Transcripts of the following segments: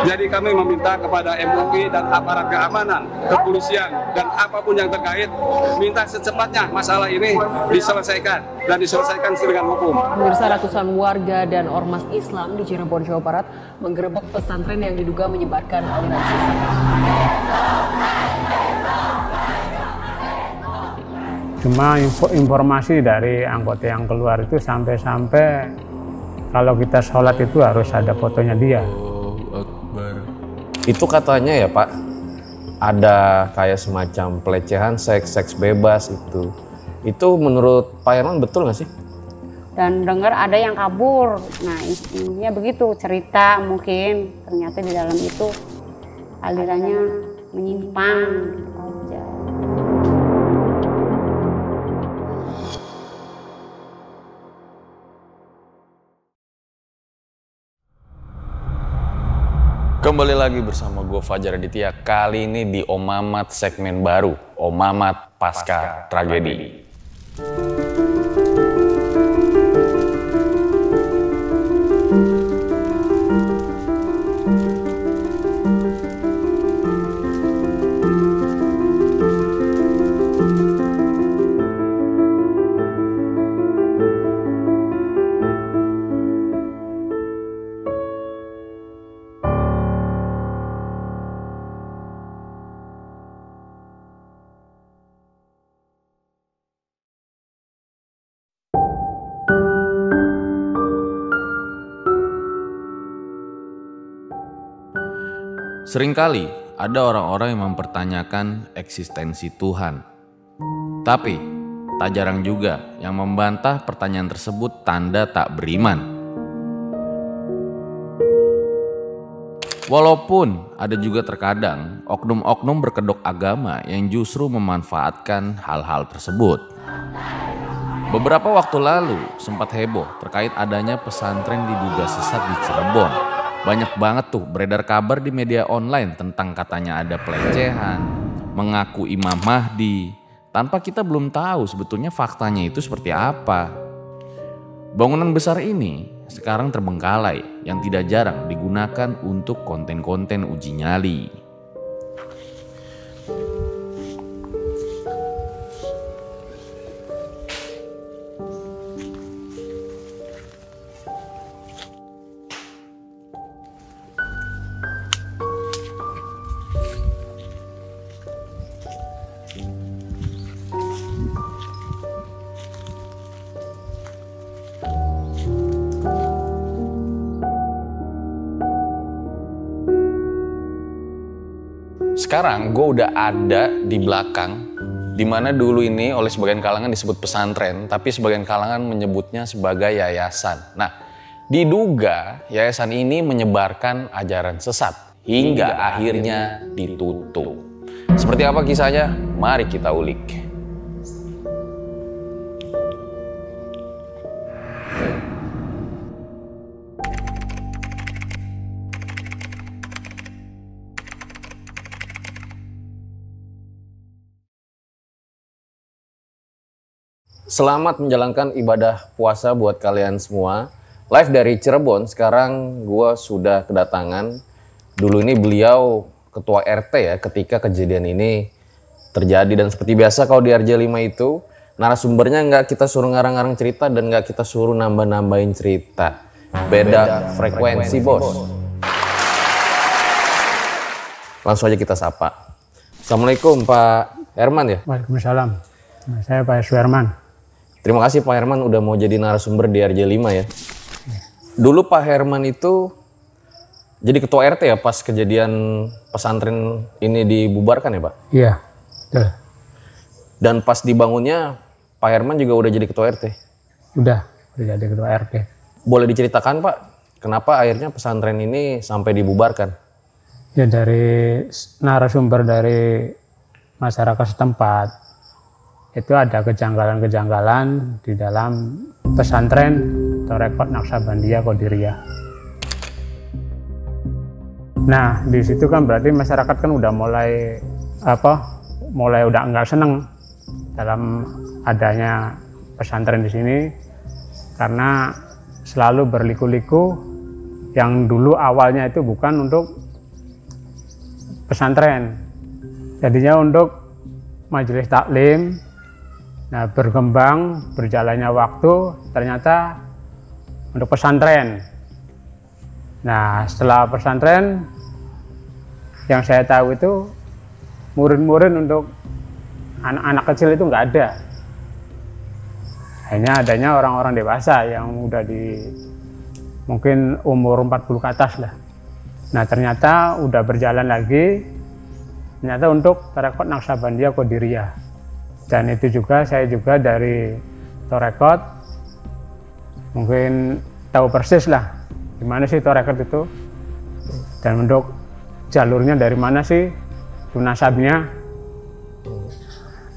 Jadi kami meminta kepada MUI dan aparat keamanan, kepolisian, dan apapun yang terkait, minta secepatnya masalah ini diselesaikan dan diselesaikan dengan hukum. Pemirsa, ratusan warga dan ormas Islam di Cirebon, Jawa Barat menggerebek pesantren yang diduga menyebarkan aliran sesat. Cuma informasi dari anggota yang keluar itu sampai-sampai kalau kita sholat itu harus ada fotonya dia. Itu katanya ya Pak, ada kayak semacam pelecehan seks bebas itu. Itu menurut Pak Herman betul nggak sih? Dan dengar ada yang kabur. Nah intinya begitu cerita, mungkin ternyata di dalam itu alirannya menyimpang aja. Kembali lagi bersama gue Fajar Aditya, kali ini di Om Mamat segmen baru, Om Mamat Pasca Tragedi. Seringkali ada orang-orang yang mempertanyakan eksistensi Tuhan. Tapi, tak jarang juga yang membantah pertanyaan tersebut tanda tak beriman. Walaupun ada juga terkadang oknum-oknum berkedok agama yang justru memanfaatkan hal-hal tersebut. Beberapa waktu lalu sempat heboh terkait adanya pesantren diduga sesat di Cirebon. Banyak banget tuh beredar kabar di media online tentang katanya ada pelecehan, mengaku Imam Mahdi, tanpa kita belum tahu sebetulnya faktanya itu seperti apa. Bangunan besar ini sekarang terbengkalai yang tidak jarang digunakan untuk konten-konten uji nyali. Sekarang gue udah ada di belakang, dimana dulu ini oleh sebagian kalangan disebut pesantren, tapi sebagian kalangan menyebutnya sebagai yayasan. Nah, diduga yayasan ini menyebarkan ajaran sesat hingga akhirnya ditutup. Seperti apa kisahnya? Mari kita ulik. Selamat menjalankan ibadah puasa buat kalian semua. Live dari Cirebon, sekarang gue sudah kedatangan. Dulu ini beliau ketua RT ya ketika kejadian ini terjadi. Dan seperti biasa kalau di RJ5 itu, narasumbernya nggak kita suruh ngarang-ngarang cerita dan nggak kita suruh nambah-nambahin cerita. Beda frekuensi bos. Langsung aja kita sapa. Assalamualaikum Pak Herman ya? Waalaikumsalam. Saya Pak Herman. Terima kasih Pak Herman udah mau jadi narasumber di RJ5 ya. Dulu Pak Herman itu jadi ketua RT ya pas kejadian pesantren ini dibubarkan ya Pak? Iya, betul. Dan pas dibangunnya Pak Herman juga udah jadi ketua RT? Udah jadi ketua RT. Boleh diceritakan Pak, kenapa akhirnya pesantren ini sampai dibubarkan? Ya dari narasumber dari masyarakat setempat. Itu ada kejanggalan-kejanggalan di dalam pesantren Torekot Naksabandia Qadiriyah. Nah, di situ kan berarti masyarakat kan udah mulai udah nggak seneng dalam adanya pesantren di sini karena selalu berliku-liku yang dulu awalnya itu bukan untuk pesantren. Jadinya untuk majelis taklim. Nah, berkembang berjalannya waktu ternyata untuk pesantren. Nah, setelah pesantren yang saya tahu itu murid-murid untuk anak-anak kecil itu nggak ada. Hanya adanya orang-orang dewasa yang udah di mungkin umur 40 ke atas lah. Nah, ternyata udah berjalan lagi, ternyata untuk Tarekat Naqsabandiyah Qadiriyah. Dan itu juga saya juga dari Tarekat, mungkin tahu persis lah gimana sih Tarekat itu. Dan untuk jalurnya dari mana sih, itu nasabnya.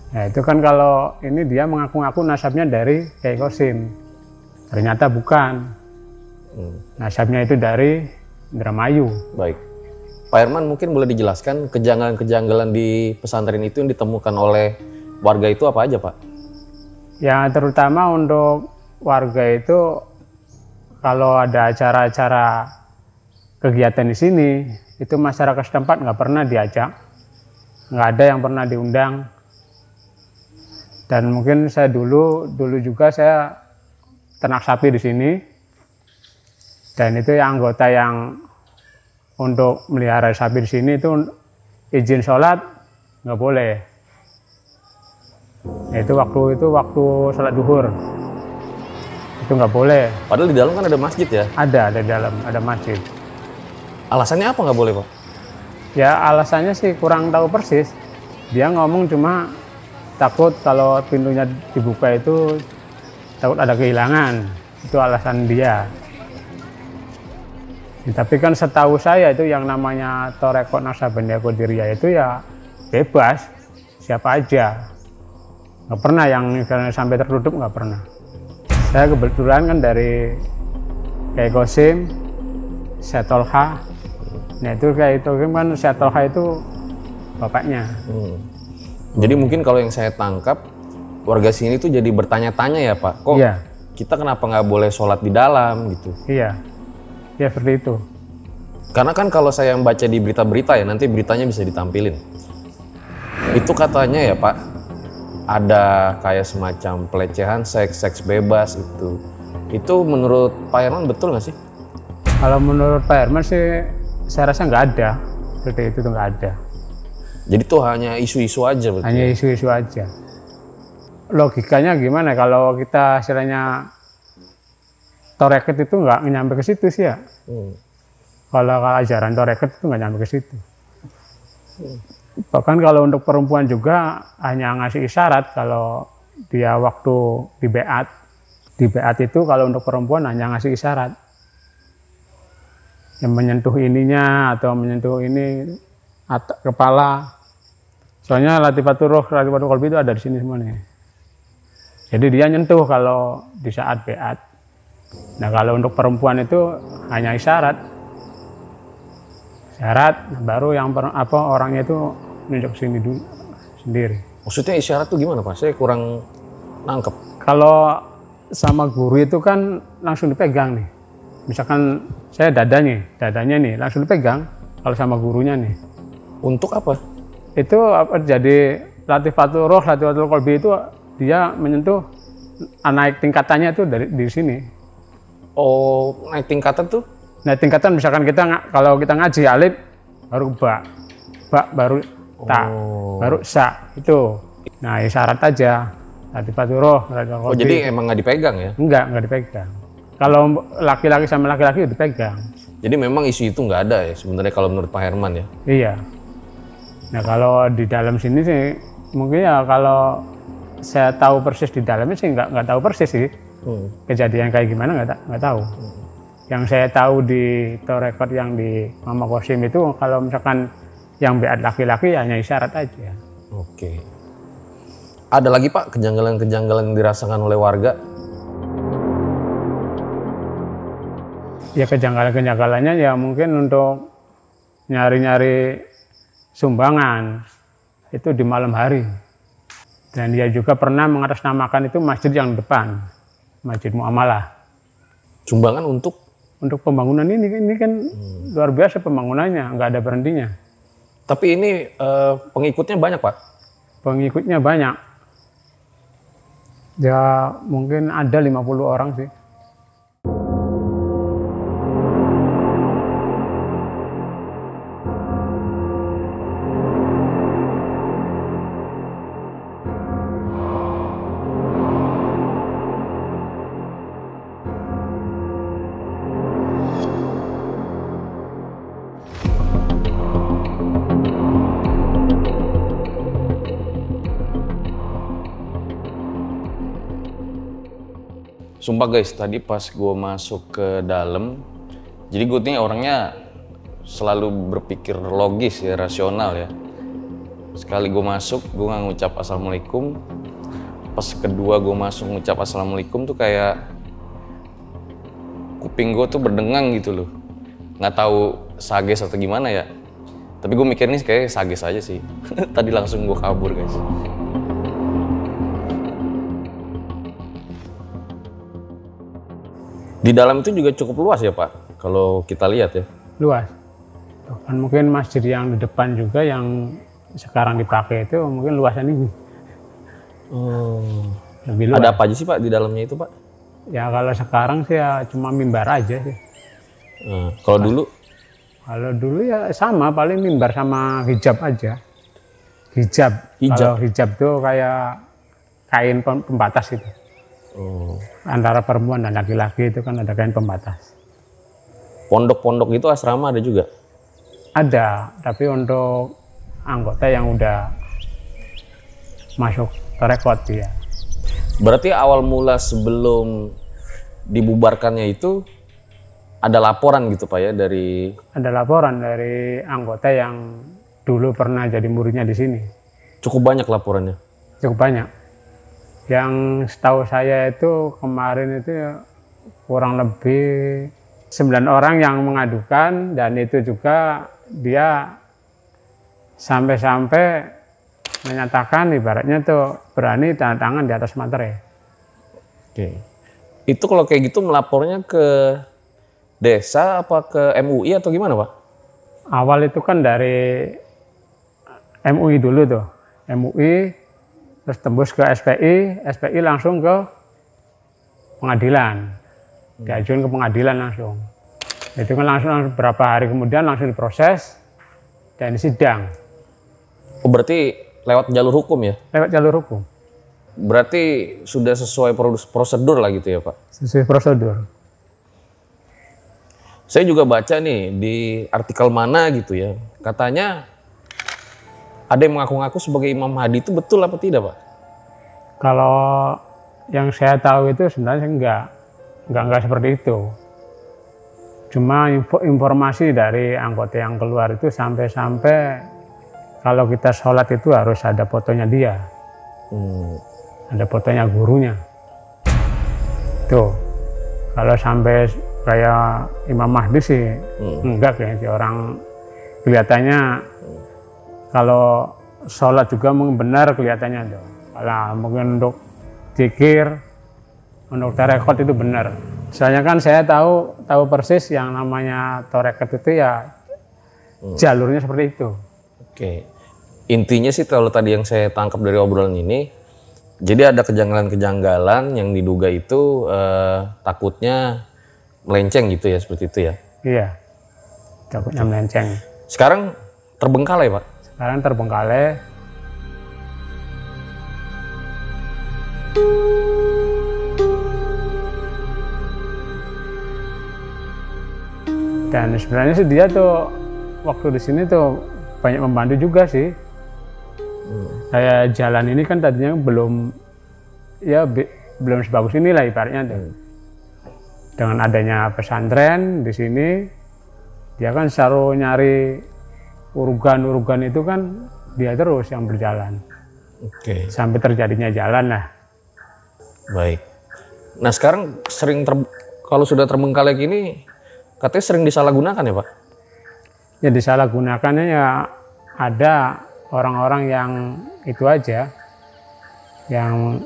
Nah, itu kan kalau ini dia mengaku-ngaku nasabnya dari Kiai Qasim. Ternyata bukan. Nasabnya itu dari Indramayu. Baik. Pak Herman, mungkin boleh dijelaskan kejanggalan-kejanggalan di pesantren itu yang ditemukan oleh warga itu apa aja, Pak? Ya, terutama untuk warga itu kalau ada acara-acara kegiatan di sini, itu masyarakat setempat nggak pernah diajak, nggak ada yang pernah diundang. Dan mungkin saya dulu juga saya ternak sapi di sini. Dan itu yang anggota yang untuk melihara sapi di sini itu izin sholat nggak boleh. Nah, itu waktu sholat duhur itu nggak boleh. Padahal di dalam kan ada masjid ya? Ada di dalam, ada masjid. Alasannya apa nggak boleh, Pak? Ya alasannya sih kurang tahu persis. Dia ngomong cuma takut kalau pintunya dibuka itu takut ada kehilangan. Itu alasan dia. Tapi kan setahu saya itu yang namanya Tarekat Naqsabandiyah Qadiriyah itu ya bebas, siapa aja. Nggak pernah yang sampai tertutup, nggak pernah. Saya kebetulan kan dari Kiai Qasim, Syekh Tolha. Nah itu Kiai Qasim kan Syekh Tolha itu bapaknya. Jadi mungkin kalau yang saya tangkap, warga sini tuh jadi bertanya-tanya ya Pak, kok iya, kita kenapa nggak boleh sholat di dalam gitu? Iya. Ya seperti itu. Karena kan kalau saya baca di berita-berita ya, nanti beritanya bisa ditampilin. Itu katanya ya Pak, ada kayak semacam pelecehan seks bebas itu. Itu menurut Pak Herman betul nggak sih? Kalau menurut Pak Herman sih, saya rasa nggak ada. Seperti itu tuh nggak ada. Jadi tuh hanya isu-isu aja berarti? Hanya isu-isu aja. Logikanya gimana kalau kita istilahnya Tarekat itu nggak nyampe ke situ sih ya. Kalau ajaran Tarekat itu nggak nyampe ke situ. Bahkan kalau untuk perempuan juga hanya ngasih isyarat kalau dia waktu di beat. Di beat itu kalau untuk perempuan hanya ngasih isyarat. Yang menyentuh ininya atau menyentuh ini kepala. Soalnya latifatul ruh, latifatul qalbi itu ada di sini semuanya. Jadi dia nyentuh kalau di saat beat. Nah kalau untuk perempuan itu hanya isyarat, baru yang orangnya itu nunjuk sini dulu sendiri. Maksudnya isyarat tuh gimana Pak? Saya kurang nangkep. Kalau sama guru itu kan langsung dipegang nih. Misalkan saya dadanya nih langsung dipegang. Kalau sama gurunya nih. Untuk apa? Itu jadi latifatul ruh, latifatul qalbi itu dia menyentuh naik tingkatannya itu di sini. Oh, naik tingkatan tuh? Naik tingkatan misalkan kalau kita ngaji alif baru ba baru ta, baru sa itu. Nah, isyarat aja. Latifatul ruh, latifatul qalbi. Oh, jadi emang nggak dipegang ya? Enggak dipegang. Kalau laki-laki sama laki-laki itu dipegang. Jadi memang isu itu nggak ada ya sebenarnya kalau menurut Pak Herman ya? Iya. Nah, kalau di dalam sini sih mungkin ya kalau saya tahu persis di dalamnya sih nggak tahu persis sih. Kejadian kayak gimana nggak tahu. Yang saya tahu di Tarekat yang di Mama Qasim itu kalau misalkan yang beat laki-laki hanya isyarat aja. Oke. Ada lagi Pak kejanggalan-kejanggalan yang dirasakan oleh warga? Ya kejanggalan-kejanggalannya ya mungkin untuk nyari-nyari sumbangan itu di malam hari. Dan dia juga pernah mengatasnamakan itu masjid yang depan. Masjid Muamalah. Sumbangan untuk pembangunan ini kan luar biasa pembangunannya, nggak ada berhentinya. Tapi ini pengikutnya banyak, Pak? Pengikutnya banyak. Ya mungkin ada 50 orang sih. Sumpah guys, tadi pas gue masuk ke dalam, jadi gue nih orangnya selalu berpikir logis ya, rasional ya. Sekali gue masuk, gue nggak ngucap assalamualaikum. Pas kedua gue masuk ngucap assalamualaikum tuh kayak kuping gue tuh berdengang gitu loh. Nggak tahu sages atau gimana ya. Tapi gue mikir nih kayak sages aja sih. Tadi langsung gue kabur guys. Di dalam itu juga cukup luas ya Pak, kalau kita lihat ya. Luas. Bahkan mungkin masjid yang di depan juga yang sekarang dipakai itu mungkin luasan ini. Lebih luas. Ada apa aja sih Pak di dalamnya itu Pak? Ya kalau sekarang sih ya cuma mimbar aja sih. Kalau dulu? Kalau dulu ya sama, paling mimbar sama hijab aja. Hijab. Kalau hijab tuh kayak kain pembatas itu. Antara perempuan dan laki-laki itu kan ada kain pembatas. Pondok-pondok itu asrama ada juga? Ada, tapi untuk anggota yang udah masuk tarekat ya. Berarti awal mula sebelum dibubarkannya itu ada laporan gitu Pak ya dari? Ada laporan dari anggota yang dulu pernah jadi muridnya di sini. Cukup banyak laporannya? Cukup banyak. Yang setahu saya itu kemarin itu kurang lebih 9 orang yang mengadukan, dan itu juga dia sampai-sampai menyatakan ibaratnya tuh berani tanda tangan di atas materai. Oke. Itu kalau kayak gitu melapornya ke desa apa ke MUI atau gimana Pak? Awal itu kan dari MUI dulu tuh, MUI terus tembus ke SPI langsung ke pengadilan, diajuin ke pengadilan langsung. Itu kan langsung beberapa hari kemudian langsung diproses dan sidang. Oh berarti lewat jalur hukum ya? Lewat jalur hukum. Berarti sudah sesuai prosedur lah gitu ya Pak? Sesuai prosedur. Saya juga baca nih di artikel mana gitu ya, katanya ada yang mengaku-ngaku sebagai Imam Mahdi, itu betul apa tidak Pak? Kalau yang saya tahu itu sebenarnya enggak seperti itu. Cuma informasi dari anggota yang keluar itu sampai kalau kita sholat itu harus ada fotonya dia. Ada fotonya gurunya. Tuh, kalau sampai kayak Imam Mahdi sih enggak kayaknya, orang kelihatannya kalau sholat juga benar kelihatannya tuh. Kalau mungkin untuk zikir, untuk tarekat itu benar. Soalnya kan saya tahu persis yang namanya tarekat itu ya jalurnya seperti itu. Oke. Intinya sih kalau tadi yang saya tangkap dari obrolan ini, jadi ada kejanggalan-kejanggalan yang diduga itu takutnya melenceng gitu ya, seperti itu ya? Iya, takutnya melenceng. Sekarang terbengkalai Pak? Sekarang terbengkalai. Dan sebenarnya sih dia tuh waktu di sini tuh banyak membantu juga sih. Kayak jalan ini kan tadinya belum sebagus inilah ibaratnya tuh. Dengan adanya pesantren di sini, dia kan selalu nyari urugan itu kan dia terus yang berjalan. Oke. Sampai terjadinya jalan lah. Baik. Nah sekarang kalau sudah terbengkalai gini, katanya sering disalahgunakan ya Pak? Ya disalahgunakannya ya ada orang-orang yang itu aja, yang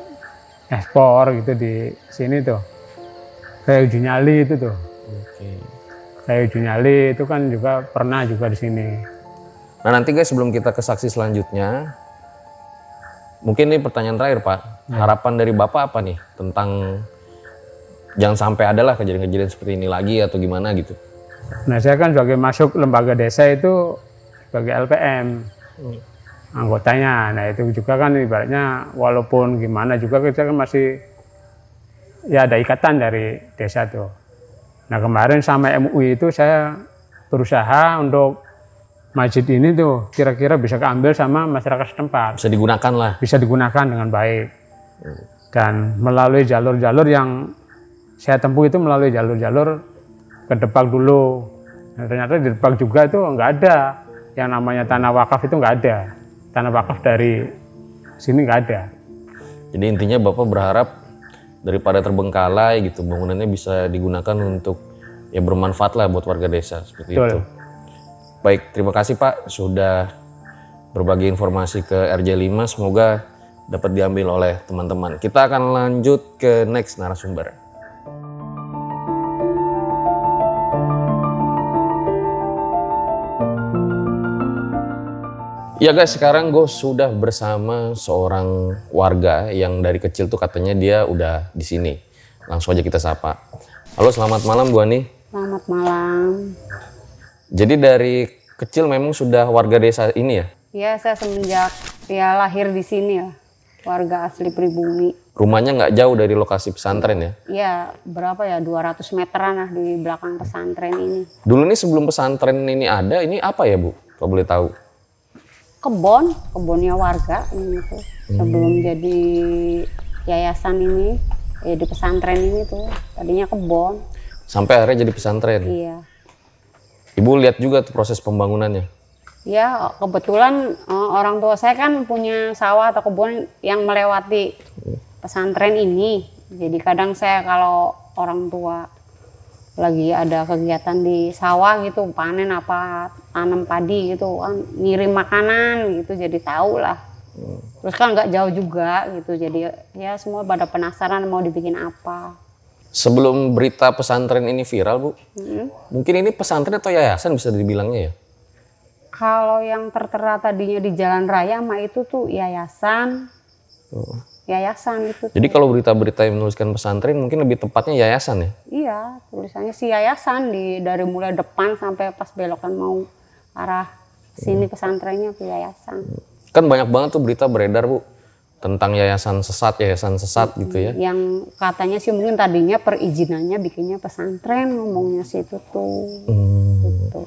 ekspor gitu di sini tuh. Kayak Uji Nyali itu tuh. Kayak Uji Nyali itu kan juga pernah juga di sini. Nah nanti guys, sebelum kita ke saksi selanjutnya, mungkin ini pertanyaan terakhir Pak. Harapan dari Bapak apa nih tentang jangan sampai adalah kejadian-kejadian seperti ini lagi atau gimana gitu? Nah saya kan sebagai masuk lembaga desa itu sebagai LPM anggotanya. Nah itu juga kan ibaratnya walaupun gimana juga kita kan masih ya ada ikatan dari desa tuh. Nah kemarin sama MUI itu saya berusaha untuk masjid ini tuh kira-kira bisa keambil sama masyarakat setempat. Bisa digunakan lah. Bisa digunakan dengan baik. Dan melalui jalur-jalur yang saya tempuh itu melalui jalur-jalur ke Depak dulu. Nah, ternyata di Depak juga itu nggak ada yang namanya tanah wakaf, itu nggak ada. Tanah wakaf dari sini nggak ada. Jadi intinya Bapak berharap daripada terbengkalai gitu, bangunannya bisa digunakan untuk ya bermanfaat lah buat warga desa seperti Betul. itu. Baik, terima kasih Pak sudah berbagi informasi ke RJ5. Semoga dapat diambil oleh teman-teman. Kita akan lanjut ke next narasumber. Ya guys, sekarang gue sudah bersama seorang warga yang dari kecil tuh katanya dia udah di sini. Langsung aja kita sapa. Halo, selamat malam Bu Ani. Selamat malam. Jadi dari kecil memang sudah warga desa ini ya? Ya, saya semenjak ya lahir di sini ya, warga asli Pribumi. Rumahnya nggak jauh dari lokasi pesantren ya? Ya, berapa ya, 200 meteran lah di belakang pesantren ini. Dulu nih sebelum pesantren ini ada, ini apa ya Bu? Kalau boleh tahu? Kebunnya warga ini tuh. Sebelum jadi yayasan ini, ya di pesantren ini tuh, tadinya kebun. Sampai akhirnya jadi pesantren? Iya. Ibu lihat juga tuh proses pembangunannya? Ya, kebetulan orang tua saya kan punya sawah atau kebun yang melewati pesantren ini. Jadi kadang saya kalau orang tua lagi ada kegiatan di sawah gitu, panen apa, tanam padi gitu kan, ngirim makanan gitu, jadi tahu lah. Terus kan nggak jauh juga gitu, jadi ya semua pada penasaran mau dibikin apa. Sebelum berita pesantren ini viral Bu, mungkin ini pesantren atau yayasan bisa dibilangnya ya? Kalau yang tertera tadinya di jalan raya mah itu tuh yayasan. Yayasan itu. Jadi kalau berita-berita yang menuliskan pesantren mungkin lebih tepatnya yayasan ya? Iya, tulisannya si yayasan dari mulai depan sampai pas belokan mau arah sini pesantrennya ke yayasan. Kan banyak banget tuh berita beredar Bu tentang yayasan sesat gitu ya. Yang katanya sih mungkin tadinya perizinannya bikinnya pesantren, ngomongnya sih itu tuh. Gitu.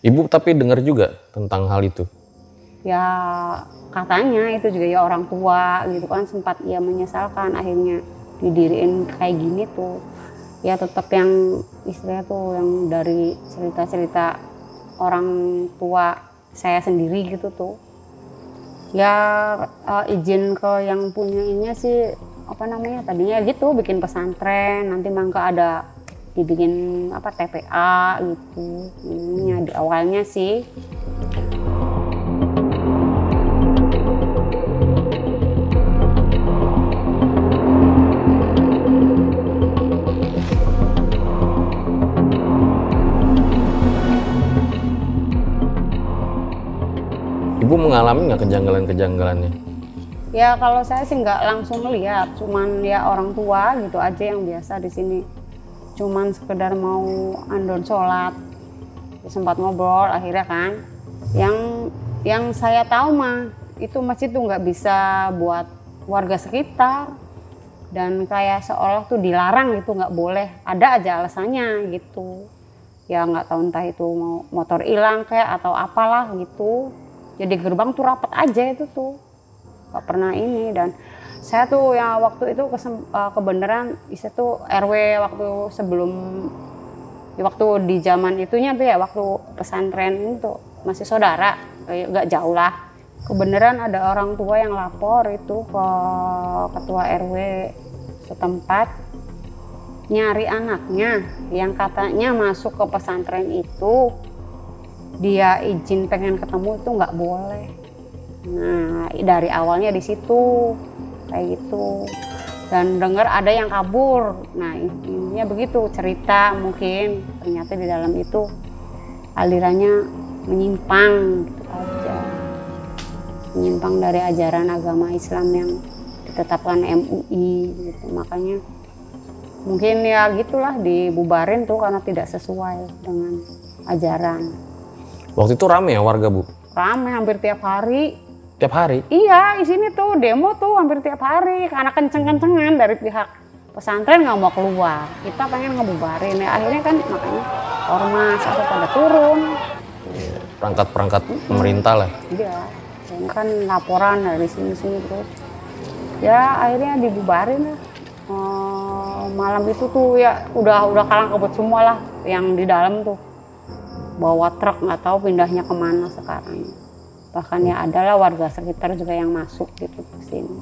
Ibu tapi dengar juga tentang hal itu? Ya katanya itu juga ya orang tua gitu kan sempat ya menyesalkan akhirnya didiriin kayak gini tuh. Ya tetap yang istilahnya tuh yang dari cerita-cerita orang tua saya sendiri gitu tuh. Ya izin ke yang punya ini sih apa namanya tadinya gitu bikin pesantren, nanti mangka ada dibikin apa TPA gitu. Ininya di awalnya sih. Ibu mengalami nggak kejanggalan-kejanggalannya? Ya kalau saya sih nggak langsung lihat, cuman ya orang tua gitu aja yang biasa di sini. Cuman sekedar mau andon sholat, sempat ngobrol akhirnya kan. Yang saya tahu mah itu masjid tuh nggak bisa buat warga sekitar dan kayak seolah tuh dilarang gitu nggak boleh. Ada aja alasannya gitu. Ya nggak tahu entah itu mau motor hilang kayak atau apalah gitu. Jadi gerbang tuh rapat aja itu tuh, nggak pernah ini. Dan saya tuh ya waktu itu kebenaran saya tuh RW waktu sebelum ya waktu di zaman itunya tuh ya waktu pesantren itu masih saudara, nggak jauh lah. Kebenaran ada orang tua yang lapor itu ke ketua RW setempat nyari anaknya yang katanya masuk ke pesantren itu. Dia izin pengen ketemu itu nggak boleh. Nah dari awalnya di situ kayak gitu dan dengar ada yang kabur. Nah intinya begitu cerita mungkin ternyata di dalam itu alirannya menyimpang gitu aja. Menyimpang dari ajaran agama Islam yang ditetapkan MUI gitu. Makanya mungkin ya gitulah dibubarin tuh karena tidak sesuai dengan ajaran. Waktu itu rame ya warga, Bu? Rame hampir tiap hari. Tiap hari? Iya, di sini tuh demo tuh hampir tiap hari karena kenceng-kencengan dari pihak pesantren nggak mau keluar. Kita pengen ngebubarin ya, akhirnya kan makanya ormas apa pada turun. Perangkat-perangkat pemerintah lah. Iya, ini kan laporan dari sini-sini terus. Ya akhirnya dibubarin lah. Malam itu tuh ya udah kalang kabut semua lah yang di dalam tuh. Bawa truk nggak tahu pindahnya kemana sekarang. Bahkan ya adalah warga sekitar juga yang masuk gitu ke sini.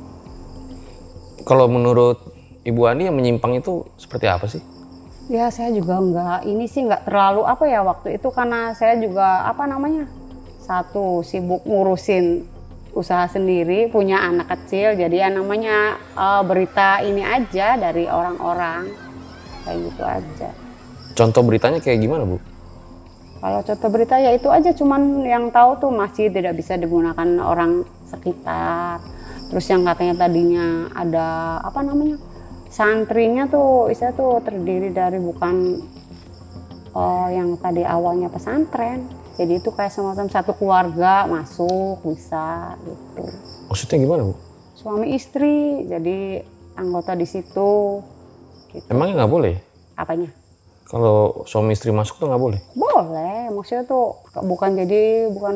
Kalau menurut Ibu Ani yang menyimpang itu seperti apa sih? Ya saya juga nggak terlalu apa ya waktu itu karena saya juga satu sibuk ngurusin usaha sendiri, punya anak kecil, jadi ya namanya berita ini aja dari orang-orang kayak gitu aja. Contoh beritanya kayak gimana, Bu? Kalau contoh berita ya itu aja, cuman yang tahu tuh masjid tidak bisa digunakan orang sekitar. Terus yang katanya tadinya ada santrinya tuh, istilah tuh terdiri dari bukan yang tadi awalnya pesantren. Jadi itu kayak semacam satu keluarga masuk bisa gitu. Maksudnya gimana, Bu? Suami istri jadi anggota di situ. Gitu. Emangnya nggak boleh? Apanya? Kalau suami istri masuk tuh nggak boleh? Boleh, maksudnya tuh bukan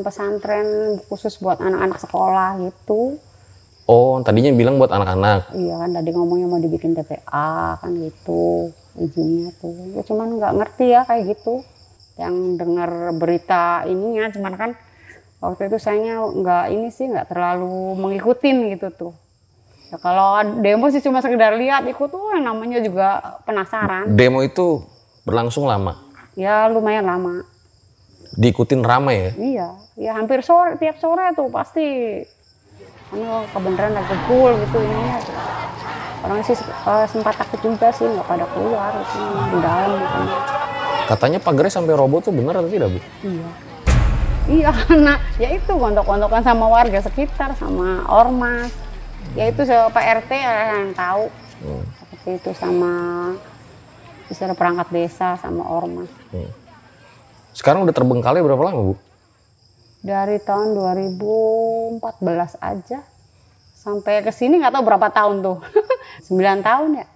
pesantren khusus buat anak-anak sekolah gitu. Oh, tadinya bilang buat anak-anak. Iya kan, tadi ngomongnya mau dibikin TPA kan gitu, izinnya tuh. Ya cuman nggak ngerti ya kayak gitu. Yang dengar berita ininya, cuman kan waktu itu sayanya nggak terlalu mengikutin gitu tuh. Ya kalau demo sih cuma sekedar lihat, ikut tuh yang namanya juga penasaran. Demo itu berlangsung lama? Ya lumayan lama. Diikutin ramai ya? Iya, ya hampir tiap sore tuh pasti. Karena kebenaran lagi full gitu ininya. Orang sih sempat takut juga sih nggak pada keluar itu di dalam gitu. Katanya pagarnya sampai roboh tuh benar atau tidak, Bu? Iya. Iya karena ya itu gontok-gontokan sama warga sekitar sama ormas. Ya itu Pak RT yang tahu. Seperti itu sama istilah perangkat desa sama ormas. Sekarang udah terbengkalai berapa lama, Bu? Dari tahun 2014 aja sampai ke sini nggak tahu berapa tahun tuh. 9 tahun ya.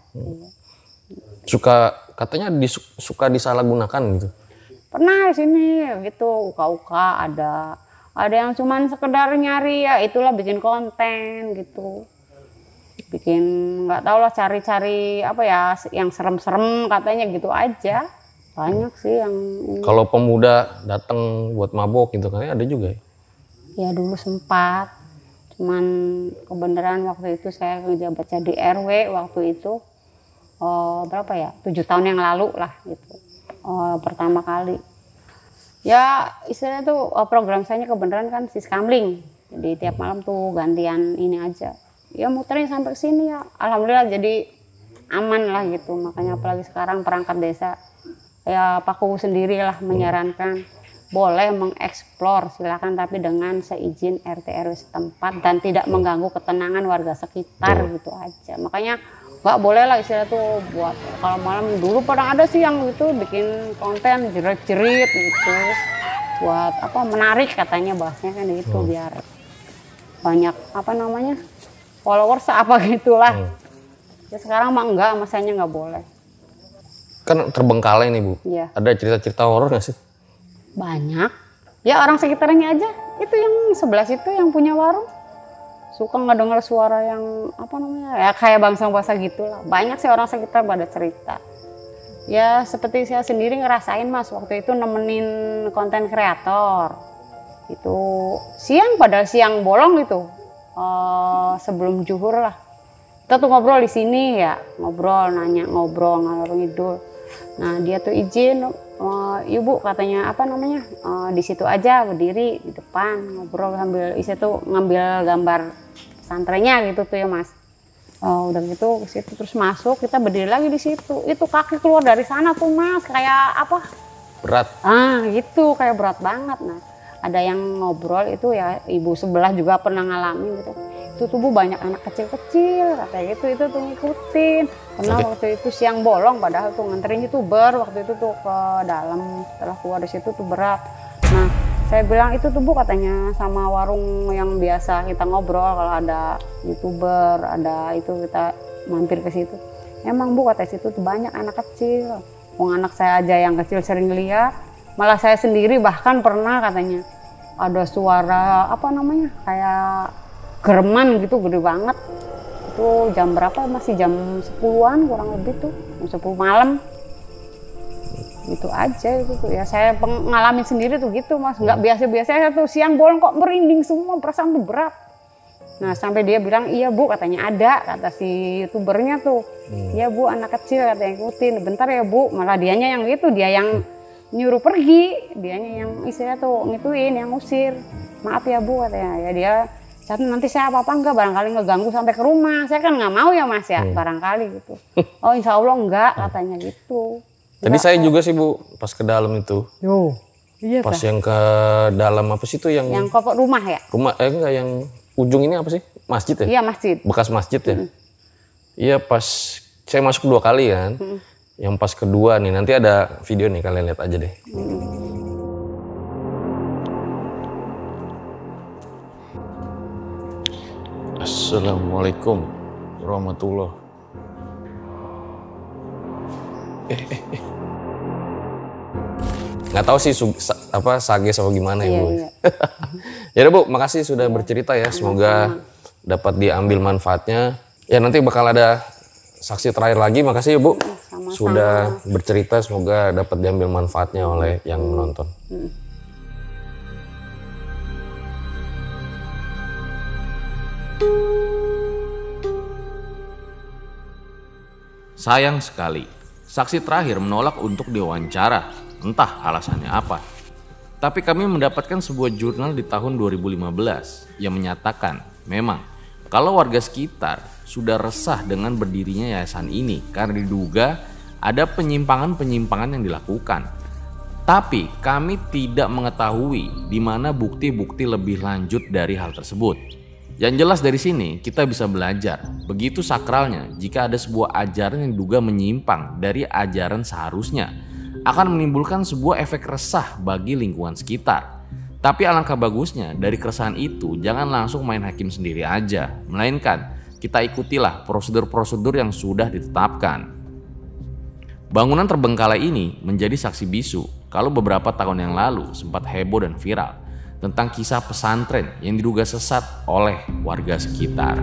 Katanya suka disalahgunakan gitu. Pernah di sini gitu, uka-uka ada yang cuman sekedar nyari ya itulah bikin konten gitu. Bikin nggak tahu lah cari-cari apa ya yang serem-serem katanya gitu aja. Banyak sih yang Kalau pemuda datang buat mabok gitu kan ada juga ya? Ya dulu sempat. Cuman kebenaran waktu itu saya ngejabat jadi RW waktu itu. Berapa ya? 7 tahun yang lalu lah gitu. Pertama kali. Ya istilahnya tuh program saya kebenaran kan siskamling. Jadi tiap malam tuh gantian ini aja. Ya muternya sampai sini ya. Alhamdulillah jadi aman lah gitu. Makanya apalagi sekarang perangkat desa ya Pak Kuwu sendiri lah menyarankan boleh mengeksplor silakan tapi dengan seizin RT RW setempat dan tidak mengganggu ketenangan warga sekitar gitu aja. Makanya nggak boleh lah istilah tuh buat kalau malam dulu pada ada sih yang gitu bikin konten jerit-jerit gitu buat menarik katanya bahasnya kan gitu biar banyak followers apa gitulah. Ya sekarang mah enggak, masanya nggak boleh. Kan terbengkalai nih, Bu. Iya. Ada cerita-cerita horor nggak sih? Banyak. Ya orang sekitarnya aja. Itu yang sebelah situ yang punya warung. Suka nggak dengar suara yang ya kayak bangsa-bangsa gitulah. Banyak sih orang sekitar pada cerita. Ya seperti saya sendiri ngerasain Mas waktu itu nemenin konten kreator. Itu padahal siang bolong gitu. Sebelum zuhur lah. Kita tuh ngobrol di sini ya, ngobrol ngalor ngidul. Nah dia tuh izin, ibu katanya di situ aja berdiri di depan ngobrol ngambil gambar pesantrennya gitu tuh ya Mas. Udah gitu ke situ terus masuk kita berdiri lagi di situ. Itu kaki keluar dari sana tuh Mas kayak apa? Berat. Gitu kayak berat banget. Nah ada yang ngobrol itu ya ibu sebelah juga pernah ngalamin gitu. Itu tuh Bu banyak anak kecil-kecil katanya gitu, itu tuh ngikutin. Pernah waktu itu siang bolong padahal tuh nganterin YouTuber waktu itu tuh ke dalam, setelah keluar dari situ tuh berat. Nah saya bilang itu tuh Bu katanya sama warung yang biasa kita ngobrol kalau ada YouTuber, ada itu kita mampir ke situ. Emang Bu kata situ tuh banyak anak kecil. Wong anak saya aja yang kecil sering lihat, malah saya sendiri bahkan pernah katanya ada suara apa namanya kayak gereman gitu gede banget. Itu jam berapa? Masih jam 10-an kurang lebih tuh, jam 10 malam. Gitu aja itu tuh ya saya ngalamin sendiri tuh gitu Mas, nggak biasa-biasa tuh siang bolong kok merinding semua, perasaan tuh berat. Nah sampai dia bilang iya Bu katanya ada, kata si YouTubernya tuh. Iya Bu anak kecil katanya ikutin, bentar ya Bu, malah dianya yang gitu, dia yang nyuruh pergi, dianya yang istilahnya tuh ngituin, yang ngusir. Maaf ya Bu katanya, ya dia nanti saya apa-apa enggak, barangkali ngeganggu sampai ke rumah. Saya kan nggak mau ya Mas ya, barangkali gitu. Oh insya Allah enggak katanya gitu. Tadi saya juga sih Bu, pas ke dalam itu. Yo. Iya Pas yang ke dalam apa sih itu yang ke rumah ya? Rumah enggak yang ujung ini apa sih? Masjid ya? Iya masjid. Bekas masjid ya? Iya pas saya masuk 2 kali kan. Yang pas kedua nih, nanti ada video nih kalian lihat aja deh. Assalamualaikum warahmatullahi. Nggak tahu sih sage sama gimana ya Bu. Iya. Ya udah Bu, makasih sudah bercerita ya. Semoga dapat diambil manfaatnya. Ya nanti bakal ada saksi terakhir lagi. Makasih ya Bu. Sama-sama. Sudah bercerita, semoga dapat diambil manfaatnya oleh yang menonton. Sayang sekali, saksi terakhir menolak untuk diwawancara, entah alasannya apa. Tapi kami mendapatkan sebuah jurnal di tahun 2015 yang menyatakan memang kalau warga sekitar sudah resah dengan berdirinya yayasan ini karena diduga ada penyimpangan-penyimpangan yang dilakukan. Tapi kami tidak mengetahui di mana bukti-bukti lebih lanjut dari hal tersebut. Yang jelas dari sini kita bisa belajar begitu sakralnya jika ada sebuah ajaran yang diduga menyimpang dari ajaran seharusnya akan menimbulkan sebuah efek resah bagi lingkungan sekitar. Tapi alangkah bagusnya dari keresahan itu jangan langsung main hakim sendiri aja, melainkan kita ikutilah prosedur-prosedur yang sudah ditetapkan. Bangunan terbengkalai ini menjadi saksi bisu kalau beberapa tahun yang lalu sempat heboh dan viral tentang kisah pesantren yang diduga sesat oleh warga sekitar.